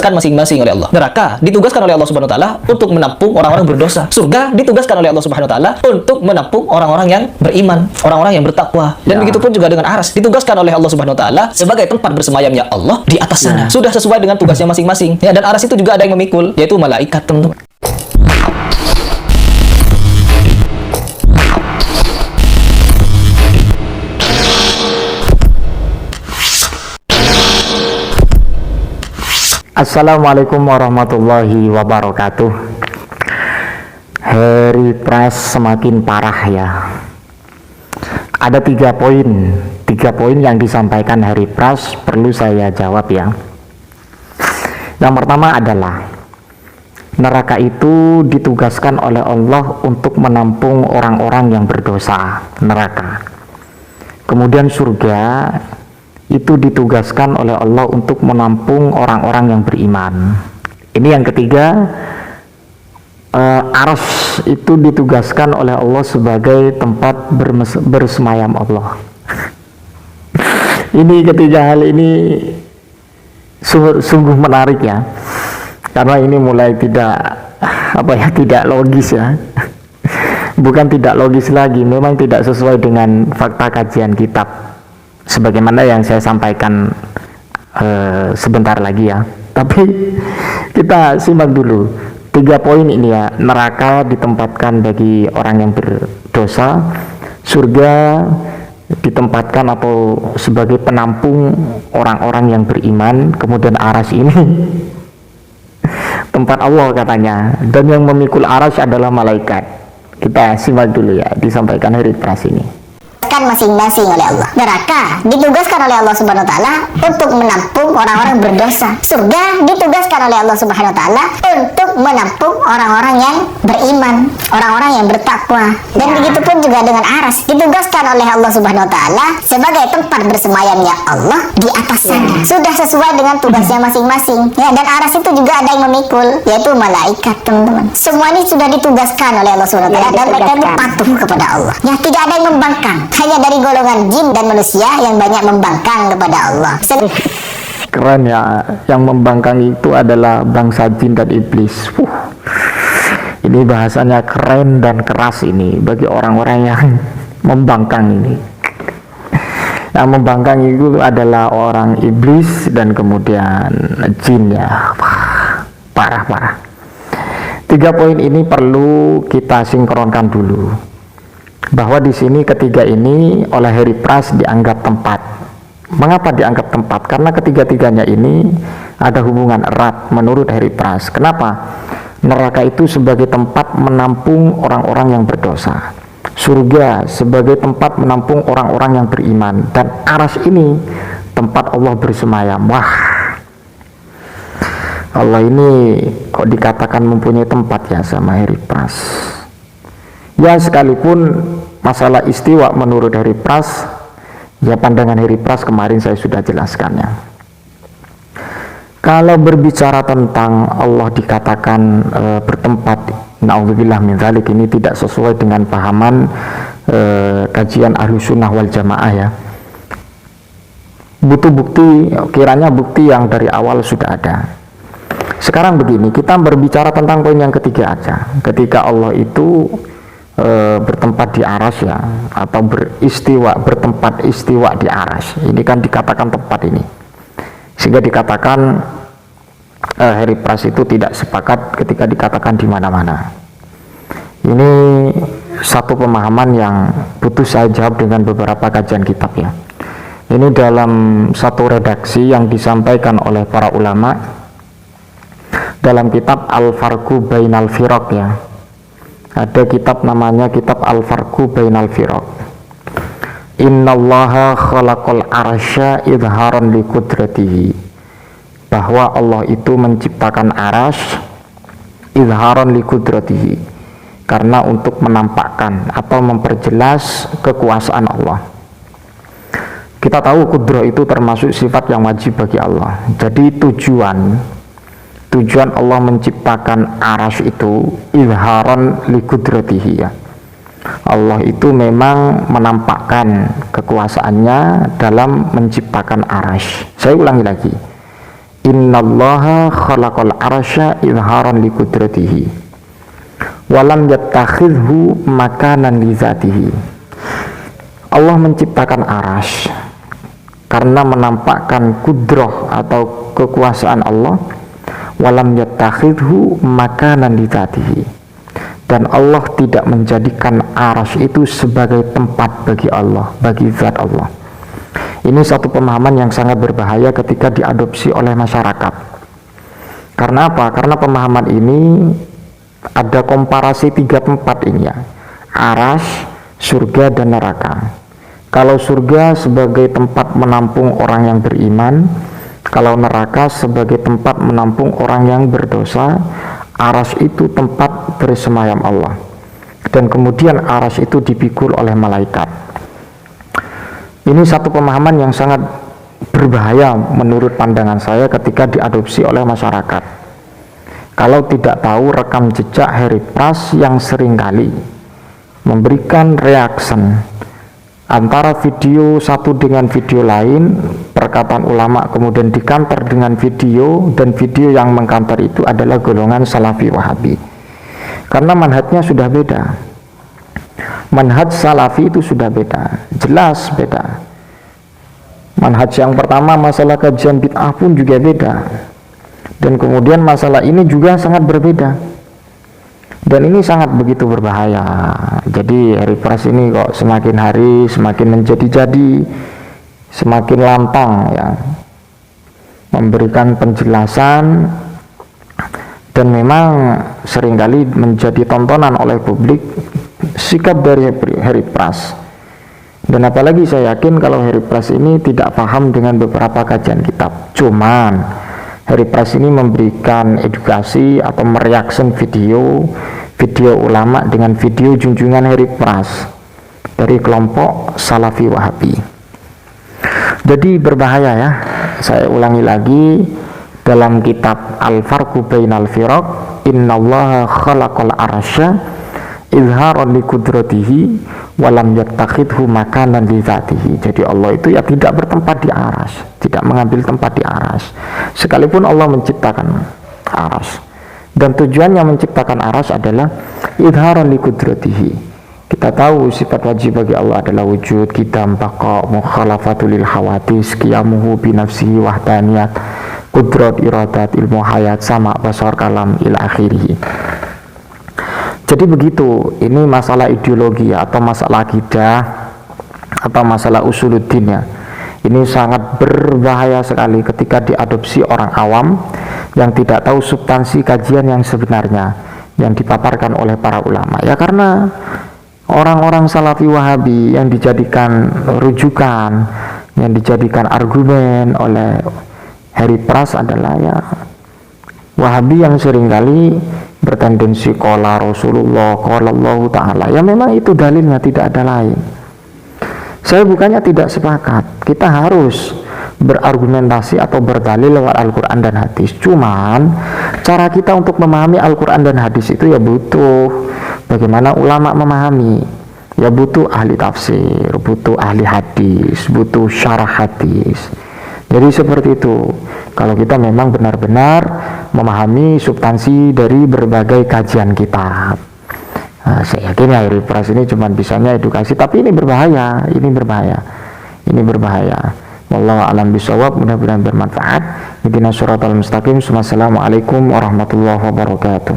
kan masing-masing oleh Allah. Neraka ditugaskan oleh Allah Subhanahu wa taala untuk menampung orang-orang berdosa. Surga ditugaskan oleh Allah Subhanahu wa taala untuk menampung orang-orang yang beriman, orang-orang yang bertakwa. Dan begitu pun juga dengan aras ditugaskan oleh Allah Subhanahu wa taala sebagai tempat bersemayamnya Allah di atas sana. Sudah sesuai dengan tugasnya masing-masing. Ya, dan aras itu juga ada yang memikul, yaitu malaikat, teman-teman. Assalamualaikum warahmatullahi wabarakatuh. Hari Pres semakin parah ya. Ada tiga poin yang disampaikan Hari Pres perlu saya jawab ya. Yang pertama adalah neraka itu ditugaskan oleh Allah untuk menampung orang-orang yang berdosa, neraka. Kemudian surga itu ditugaskan oleh Allah untuk menampung orang-orang yang beriman. Ini yang ketiga, arsy itu ditugaskan oleh Allah sebagai tempat bersemayam Allah. Ini ketiga hal ini sungguh menarik ya, karena ini mulai tidak logis ya. Bukan tidak logis lagi, memang tidak sesuai dengan fakta kajian kitab, sebagaimana yang saya sampaikan sebentar lagi ya. Tapi kita simak dulu tiga poin ini ya. Neraka ditempatkan bagi orang yang berdosa, surga ditempatkan atau sebagai penampung orang-orang yang beriman, kemudian aras ini tempat Allah katanya, dan yang memikul aras adalah malaikat. Kita simak dulu ya, disampaikan Hari Pres ini. Kan masing-masing oleh Allah. Neraka ditugaskan oleh Allah Subhanahu wa taala untuk menampung orang-orang berdosa. Surga ditugaskan oleh Allah Subhanahu wa taala untuk menampung orang-orang yang beriman, orang-orang yang bertakwa. Dan begitu pun juga dengan aras ditugaskan oleh Allah Subhanahu wa taala sebagai tempat bersemayamnya Allah di atas sana. Sudah sesuai dengan tugasnya masing-masing. Ya, dan aras itu juga ada yang memikul, yaitu malaikat, teman-teman. Semua ini sudah ditugaskan oleh Allah Subhanahu wa taala dan mereka itu patuh kepada Allah. Ya, tidak ada yang membangkang. Hanya dari golongan jin dan manusia yang banyak membangkang kepada Allah. Keren ya, yang membangkang itu adalah bangsa jin dan iblis. Ini bahasanya keren dan keras ini bagi orang-orang yang membangkang ini. Yang membangkang itu adalah orang iblis dan kemudian jin ya. Parah. Tiga poin ini perlu kita sinkronkan dulu, bahwa di sini ketiga ini oleh Hari Pres dianggap tempat. Mengapa dianggap tempat? Karena ketiga-tiganya ini ada hubungan erat menurut Hari Pres. Kenapa? Neraka itu sebagai tempat menampung orang-orang yang berdosa, surga sebagai tempat menampung orang-orang yang beriman, dan aras ini tempat Allah bersemayam. Wah, Allah ini kok dikatakan mempunyai tempat ya sama Hari Pres. Ya, sekalipun masalah istiwa menurut Hari Pres, ya pandangan Hari Pres kemarin saya sudah jelaskannya. Kalau berbicara tentang Allah dikatakan bertempat, na'udzubillah min dzalik, ini tidak sesuai dengan pahaman kajian Ahlussunnah wal Jamaah ya. Butuh bukti, kiranya bukti yang dari awal sudah ada. Sekarang begini, kita berbicara tentang poin yang ketiga aja. Ketika Allah itu bertempat di aras ya, atau bertempat istiwa di aras, ini kan dikatakan tempat ini, sehingga dikatakan Hari Pres itu tidak sepakat ketika dikatakan di mana-mana. Ini satu pemahaman yang butuh saya jawab dengan beberapa kajian kitab ya. Ini dalam satu redaksi yang disampaikan oleh para ulama dalam kitab Al-Farqu Bainal Firaq ya. Ada kitab namanya kitab Al-Farqu Bainal Firaq. Innallaha khalaqal arsya idharan li qudratihi, bahwa Allah itu menciptakan aras idharan li qudratihi, karena untuk menampakkan atau memperjelas kekuasaan Allah. Kita tahu kudrah itu termasuk sifat yang wajib bagi Allah. Jadi tujuan Allah menciptakan aras itu izharan li qudratihi ya. Allah itu memang menampakkan kekuasaannya dalam menciptakan aras. Saya ulangi lagi, innallaha khalaqal arsya izharan liqudratihi walam yattakhidhu makanan li zatihi. Allah menciptakan arsy karena menampakkan kudrah atau kekuasaan Allah, walam yattakhidhu makanan li zatihi, dan Allah tidak menjadikan arsy itu sebagai tempat bagi Allah, bagi zat Allah. Ini satu pemahaman yang sangat berbahaya ketika diadopsi oleh masyarakat. Karena apa? Karena pemahaman ini ada komparasi 3 tempat ini ya, arsy, surga dan neraka. Kalau surga sebagai tempat menampung orang yang beriman, kalau neraka sebagai tempat menampung orang yang berdosa. Arsy itu tempat bersemayam Allah, dan kemudian arsy itu dipikul oleh malaikat. Ini satu pemahaman yang sangat berbahaya menurut pandangan saya ketika diadopsi oleh masyarakat. Kalau tidak tahu rekam jejak Harry Pras yang seringkali memberikan reaction antara video satu dengan video lain, perkataan ulama kemudian dikantor dengan video, dan video yang mengkantor itu adalah golongan Salafi Wahabi. Karena manhajnya sudah beda. Manhaj Salafi itu sudah beda, jelas beda. Manhaj yang pertama masalah kajian bid'ah pun juga beda. Dan kemudian masalah ini juga sangat berbeda. Dan ini sangat begitu berbahaya. Jadi Harry Pras ini kok semakin hari semakin menjadi-jadi, semakin lantang ya, memberikan penjelasan, dan memang seringkali menjadi tontonan oleh publik sikap dari Harry Pras. Dan apalagi saya yakin kalau Harry Pras ini tidak paham dengan beberapa kajian kitab. Cuman Harry Pras ini memberikan edukasi atau mereaction video ulama dengan video junjungan Harry Pras dari kelompok Salafi Wahabi. Jadi berbahaya ya. Saya ulangi lagi, dalam kitab Al-Farqu Bainal Firaq, innallaha khalaqal arsya izharan liqudratihi walam yattakhidhu makanan li zatihi. Jadi Allah itu ya tidak bertempat di aras, tidak mengambil tempat di aras, sekalipun Allah menciptakan aras. Dan tujuannya menciptakan aras adalah izharan liqudratihi. Kita tahu sifat wajib bagi Allah adalah wujud, qidam, baqa, mukhalafatul lil hawadis, qiyamuhu bi nafsihi wahdaniyat, qudrat, iradat, ilmu hayat, sama, basar, kalam, ila akhirih. Jadi begitu, ini masalah ideologi atau masalah akidah atau masalah usuluddin ya. Ini sangat berbahaya sekali ketika diadopsi orang awam yang tidak tahu substansi kajian yang sebenarnya yang dipaparkan oleh para ulama. Ya karena orang-orang Salafi Wahabi yang dijadikan rujukan, yang dijadikan argumen oleh Harry Pras adalah ya Wahabi yang seringkali bertendensi qala Rasulullah, qala Allah Ta'ala. Ya memang itu dalilnya, tidak ada lain. Saya bukannya tidak sepakat, kita harus berargumentasi atau berdalil lewat Al-Quran dan hadis. Cuman cara kita untuk memahami Al-Quran dan hadis itu ya butuh bagaimana ulama memahami. Ya butuh ahli tafsir, butuh ahli hadis, butuh syarah hadis. Jadi seperti itu. Kalau kita memang benar-benar memahami substansi dari berbagai kajian kitab. Nah, saya yakin ya Harry Pras ini cuma bisanya edukasi, tapi ini berbahaya, ini berbahaya, ini berbahaya. Wallahu a'lam bishawab, mudah-mudahan bermanfaat. Ihdinas siratal mustaqim. Wassalamualaikum warahmatullahi wabarakatuh.